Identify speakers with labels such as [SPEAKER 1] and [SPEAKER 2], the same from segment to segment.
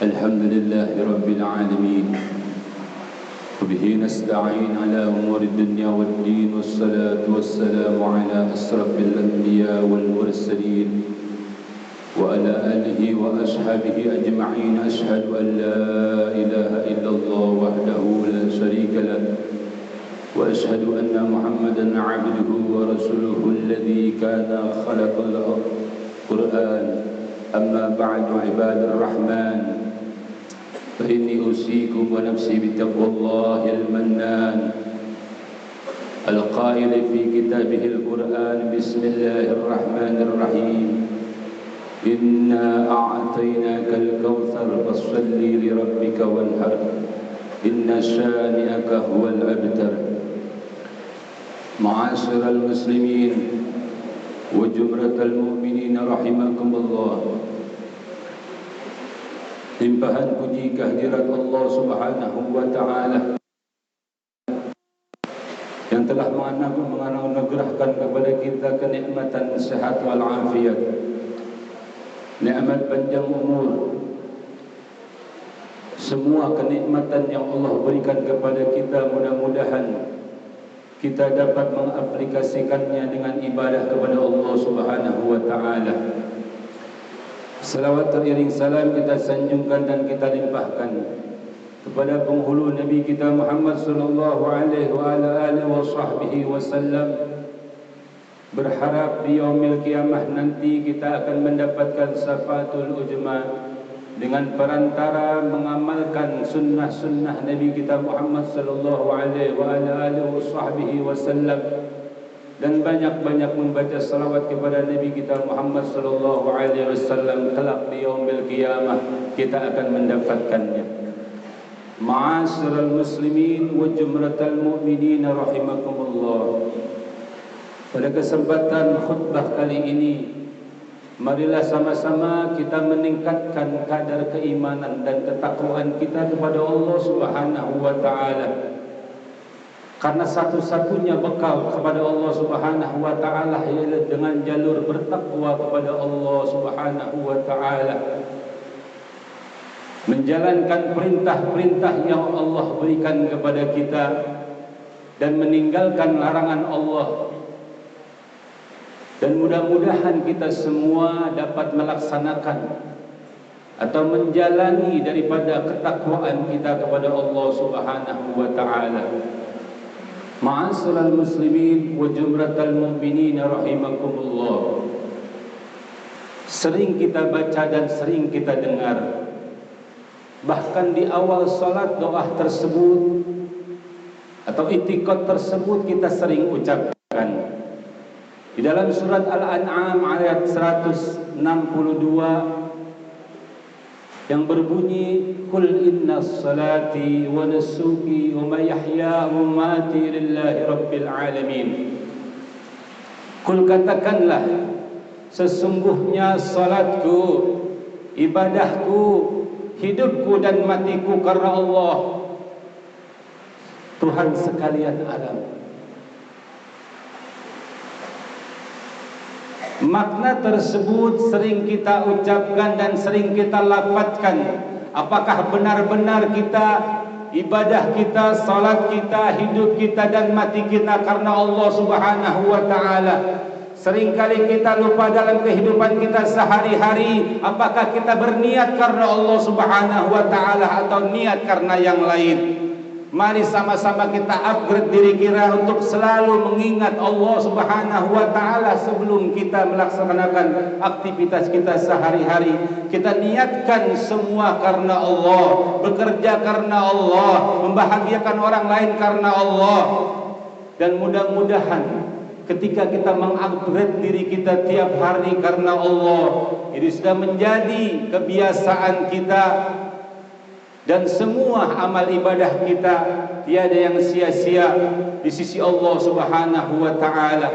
[SPEAKER 1] الحمد لله رب العالمين وبه نستعين على أمور الدنيا والدين والصلاة والسلام على أشرف الأنبياء والمرسلين وعلى آله وأصحابه أجمعين. أشهد أن لا إله إلا الله وحده لا شريك له وأشهد أن محمدا عبده ورسوله الذي كان خلق القرآن. أما بعد عباد الرحمن فإني أوصيكم ونفسي بتقوى الله المنان القائل في كتابه القرآن: بسم الله الرحمن الرحيم إنا أعطيناك الكوثر فصل لربك وانحر إن شانئك هو الأبتر. معاشر المسلمين وجمرة المؤمنين رحمكم الله. Limpahan puji kehadirat Allah Subhanahu wa Ta'ala yang telah menganugerahkan kepada kita kenikmatan sehat wal afiat, nikmat panjang umur. Semua kenikmatan yang Allah berikan kepada kita, mudah-mudahan kita dapat mengaplikasikannya dengan ibadah kepada Allah Subhanahu wa Ta'ala. Salawat teriring salam kita sanjungkan dan kita limpahkan kepada penghulu Nabi kita Muhammad sallallahu alaihi wasallam. Berharap di yaumil qiyamah nanti kita akan mendapatkan syafaatul ujma dengan perantara mengamalkan sunnah-sunnah Nabi kita Muhammad sallallahu alaihi wasallam dan banyak-banyak membaca salawat kepada Nabi kita Muhammad sallallahu alaihi wasallam. Kelak di yaumil qiyamah kita akan mendapatkannya. Ma'asyiral muslimin wa jumratal mu'minin rahimakumullah. Pada kesempatan khutbah kali ini, marilah sama-sama kita meningkatkan kadar keimanan dan ketakwaan kita kepada Allah Subhanahu wa Ta'ala. Karena satu-satunya bekal kepada Allah Subhanahu wa Ta'ala ialah dengan jalur bertakwa kepada Allah Subhanahu wa Ta'ala, menjalankan perintah-perintah yang Allah berikan kepada kita dan meninggalkan larangan Allah. Dan mudah-mudahan kita semua dapat melaksanakan atau menjalani daripada ketakwaan kita kepada Allah Subhanahu wa Ta'ala. Ma'asyiral muslimin wa jumratal mu'minin rahimakumullah. Sering kita baca dan sering kita dengar, bahkan di awal salat doa tersebut atau i'tiqad tersebut kita sering ucapkan. Di dalam surat Al-An'am ayat 162 yang berbunyi: Qul inna salati wa nusuki wa mahyaya wa mamati lillahi rabbil alamin. Qul, katakanlah, sesungguhnya salatku, ibadahku, hidupku dan matiku karena Allah, Tuhan sekalian alam. Makna tersebut sering kita ucapkan dan sering kita lafadzkan. Apakah benar-benar kita, ibadah kita, salat kita, hidup kita dan mati kita karena Allah Subhanahu wa Ta'ala? Seringkali kita lupa dalam kehidupan kita sehari-hari, apakah kita berniat karena Allah Subhanahu wa Ta'ala atau niat karena yang lain. Mari sama-sama kita upgrade diri kita untuk selalu mengingat Allah Subhanahu wa Ta'ala sebelum kita melaksanakan aktivitas kita sehari-hari. Kita niatkan semua karena Allah, bekerja karena Allah, membahagiakan orang lain karena Allah. Dan mudah-mudahan ketika kita mengupgrade diri kita tiap hari karena Allah, ini sudah menjadi kebiasaan kita. Dan semua amal ibadah kita tiada yang sia-sia di sisi Allah Subhanahu wa Ta'ala.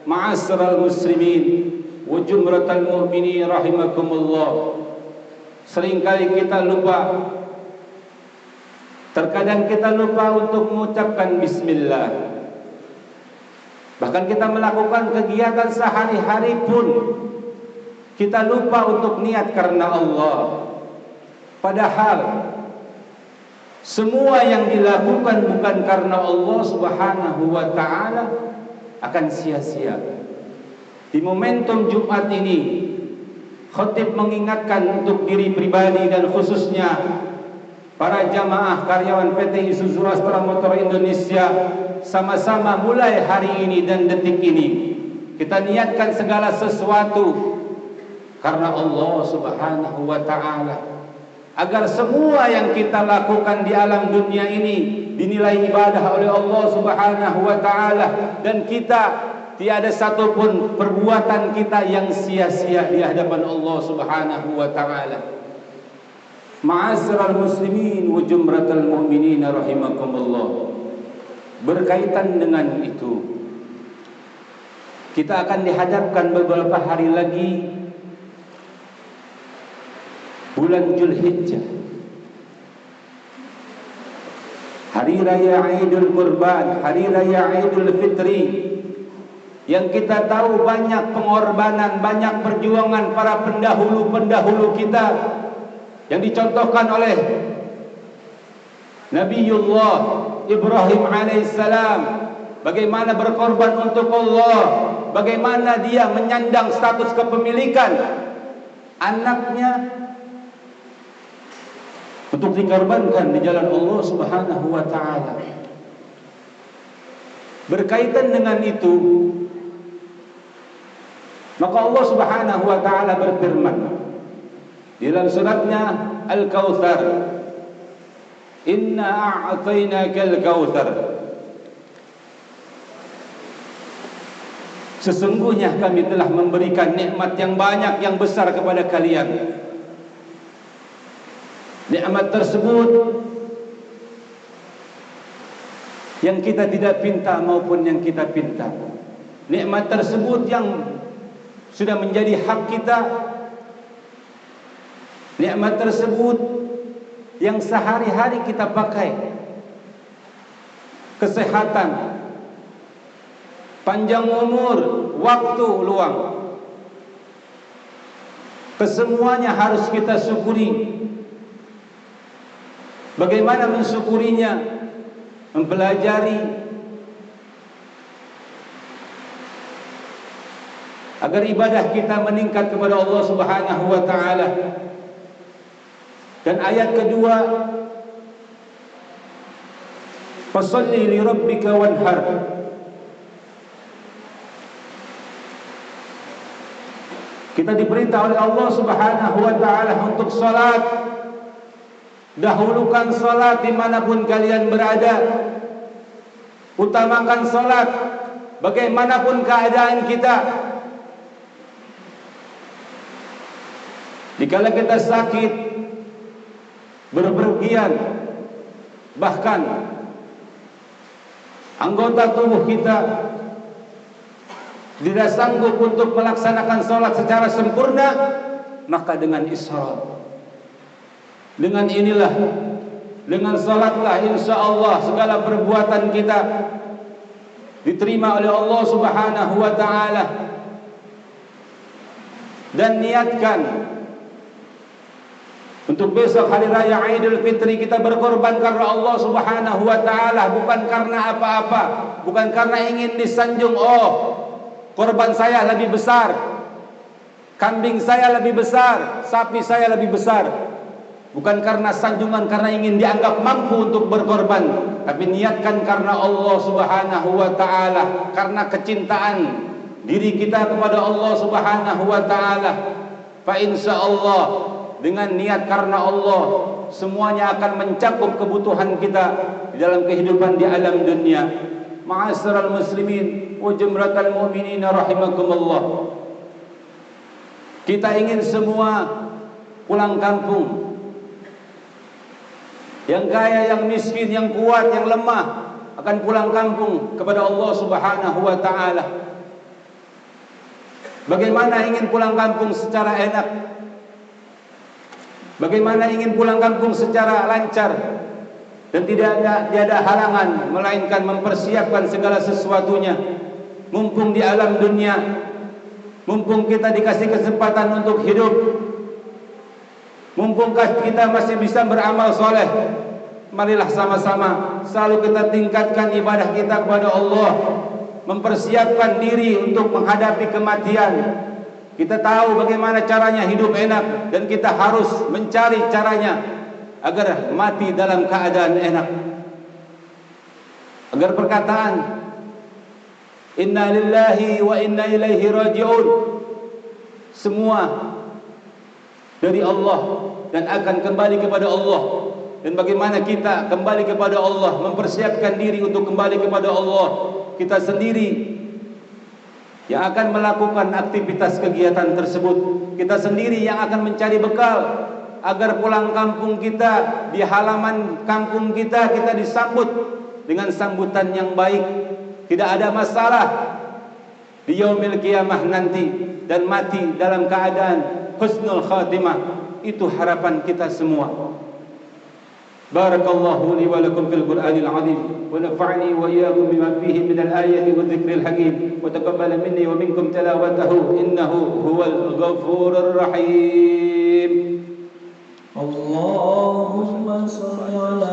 [SPEAKER 1] Ma'asyiral muslimin wa jumratal mu'minin rahimakumullah. Seringkali kita lupa, terkadang kita lupa untuk mengucapkan bismillah. Bahkan kita melakukan kegiatan sehari-hari pun kita lupa untuk niat karena Allah. Padahal semua yang dilakukan bukan karena Allah Subhanahu wa ta'ala akan sia-sia. Di momentum Jumat ini, khatib mengingatkan untuk diri pribadi dan khususnya para jamaah karyawan PT Isuzu Astra Motor Indonesia, sama-sama mulai hari ini dan detik ini kita niatkan segala sesuatu karena Allah Subhanahu wa ta'ala, agar semua yang kita lakukan di alam dunia ini dinilai ibadah oleh Allah Subhanahu wa ta'ala, dan kita tiada satupun perbuatan kita yang sia-sia di hadapan Allah Subhanahu wa ta'ala. Ma'asyiral muslimin wa jumratal mu'minin rahimakumullah. Berkaitan dengan itu, kita akan dihadapkan beberapa hari lagi bulan Zulhijjah, hari raya Idul Qurban, hari raya Idul Fitri, yang kita tahu banyak pengorbanan, banyak perjuangan para pendahulu-pendahulu kita yang dicontohkan oleh Nabiullah Ibrahim alaihissalam, bagaimana berkorban untuk Allah, bagaimana dia menyandang status kepemilikan anaknya untuk dikorbankan di jalan Allah Subhanahu wa ta'ala. Berkaitan dengan itu, maka Allah Subhanahu wa ta'ala berfirman di dalam suratnya Al-Kautsar, inna a'tainakal kautsar, sesungguhnya kami telah memberikan nikmat yang banyak, yang besar kepada kalian. Nikmat tersebut yang kita tidak pinta maupun yang kita pinta, nikmat tersebut yang sudah menjadi hak kita, nikmat tersebut yang sehari-hari kita pakai, kesehatan, panjang umur, waktu luang, kesemuanya harus kita syukuri. Bagaimana mensyukurinya? Mempelajari agar ibadah kita meningkat kepada Allah Subhanahu wa ta'ala. Dan ayat kedua, fasholli li rabbika wanhar, kita diperintah oleh Allah Subhanahu wa ta'ala untuk salat. Dahulukan salat dimanapun kalian berada, utamakan salat bagaimanapun keadaan kita. Dikala kita sakit, berpergian, bahkan anggota tubuh kita tidak sanggup untuk melaksanakan salat secara sempurna, maka dengan isyarat, dengan inilah, dengan salatlah insyaallah segala perbuatan kita diterima oleh Allah Subhanahu wa ta'ala. Dan niatkan untuk besok hari raya Idul Fitri kita berkorban karena Allah Subhanahu wa ta'ala, bukan karena apa-apa, bukan karena ingin disanjung. Oh, korban saya lebih besar, kambing saya lebih besar, sapi saya lebih besar. Bukan karena sanjungan, karena ingin dianggap mampu untuk berkorban, tapi niatkan karena Allah Subhanahu wa ta'ala, karena kecintaan diri kita kepada Allah Subhanahu wa ta'ala. Fa insyaallah dengan niat karena Allah, semuanya akan mencakup kebutuhan kita di dalam kehidupan di alam dunia. Ma'asyiral muslimin wa jumratal mu'minin rahimakumullah. Kita ingin semua pulang kampung, yang kaya, yang miskin, yang kuat, yang lemah akan pulang kampung kepada Allah Subhanahu wa ta'ala. Bagaimana ingin pulang kampung secara enak, bagaimana ingin pulang kampung secara lancar dan tidak ada halangan, melainkan mempersiapkan segala sesuatunya. Mumpung di alam dunia, mumpung kita dikasih kesempatan untuk hidup, Mumpung kita masih bisa beramal soleh, marilah sama-sama selalu kita tingkatkan ibadah kita kepada Allah, mempersiapkan diri untuk menghadapi kematian. Kita tahu bagaimana caranya hidup enak, dan kita harus mencari caranya agar mati dalam keadaan enak. Agar perkataan inna lillahi wa inna ilaihi raji'un semua dari Allah dan akan kembali kepada Allah. Dan bagaimana kita kembali kepada Allah, mempersiapkan diri untuk kembali kepada Allah. Kita sendiri yang akan melakukan aktivitas kegiatan tersebut. Kita sendiri yang akan mencari bekal agar pulang kampung kita, di halaman kampung kita, kita disambut dengan sambutan yang baik. Tidak ada masalah di yaumil qiyamah nanti, dan mati dalam keadaan husnul khatimah. Itu harapan kita semua. Barakallahu li wa lakum fil Qur'anil azim, wa nafa'ani wa iyyakum bima fihi min al-ayati wa dhikril hakim, wa taqabbala minni wa minkum tilawatahu innahu huwal ghafurur rahim.
[SPEAKER 2] Allahumma shalli ala